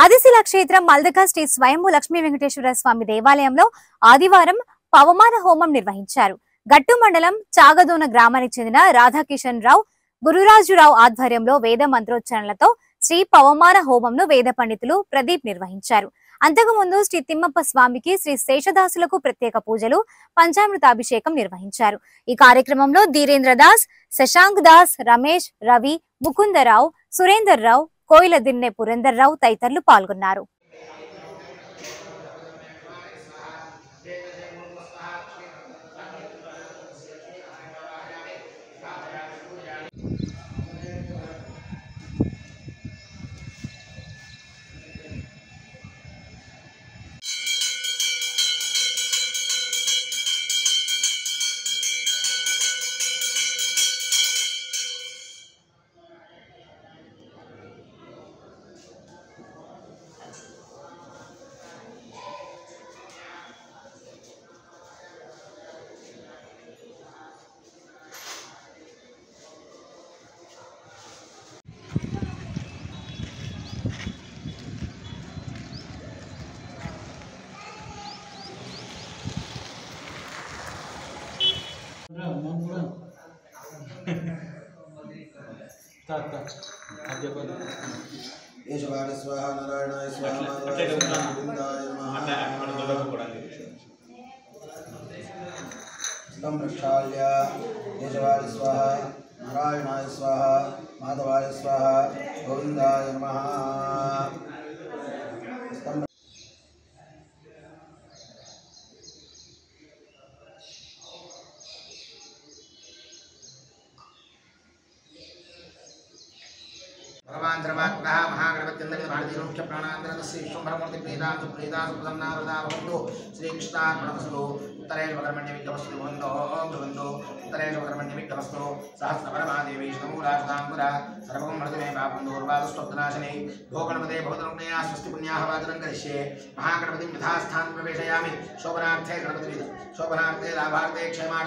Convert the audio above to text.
పదిశిల క్షేత్రం మల్దక శ్రీ స్వయంభూ లక్ష్మీ వెంకటేశ్వర స్వామి దేవాలయంలో ఆదివారం పవమాన హోమం నిర్వహించారు. గట్టు మండలం చాగదోన గ్రామానికి చెందిన రాధాకిషన్ రావు, గురురాజురావు ఆధ్వర్యంలో వేద మంత్రోచ్చరణలతో శ్రీ పవమాన హోమంను వేద పండితులు ప్రదీప్ నిర్వహించారు. అంతకుముందు శ్రీ తిమ్మప్ప స్వామికి శ్రీ శేషదాసులకు ప్రత్యేక పూజలు, పంచామృతాభిషేకం నిర్వహించారు. ఈ కార్యక్రమంలో ధీరేంద్ర దాస్, శశాంక్ దాస్, రమేష్, రవి, ముకుందరావు, సురేందర్ రావు, కోయిల దిన్నె పురేందర్ రావు తదితరులు పాల్గొన్నారు. येशवाय स्वाहा नारायणाय स्वाहा माधवाय स्वाहा गोविंदाय नमः प्रक्षाल्य येशवाय स्वाहा नारायणाय स्वाहा माधवाय स्वाहा गोविंदाय नमः। भगवान सर्वात्मनः महागणपत्यन्दे भारतीय मुख्य प्राणांतरस्य श्री विश्वम्भरमूर्ति प्रीतांतु प्रीतांतु प्रसन्नारदावन्तु श्री कृष्णार्पणमस्तु। उत्तरेण वक्रमण्य विघ्नमस्तु भवन्तु उत्तरेण वक्रमण्य विघ्नमस्तु। सहस्रपरमादेवी शतमूलाशतांकुरा सर्वं मृतमे पापन्दोर्वादस्तोत्रनाशने भो गणपते भवतनुज्ञया स्वस्ति पुण्याः वाचनं करिष्ये। महागणपतिं यथास्थानं प्रवेशयामि। शोभनार्थे गणपतिविद शोभनार्थे लाभार्थे क्षेमार्थे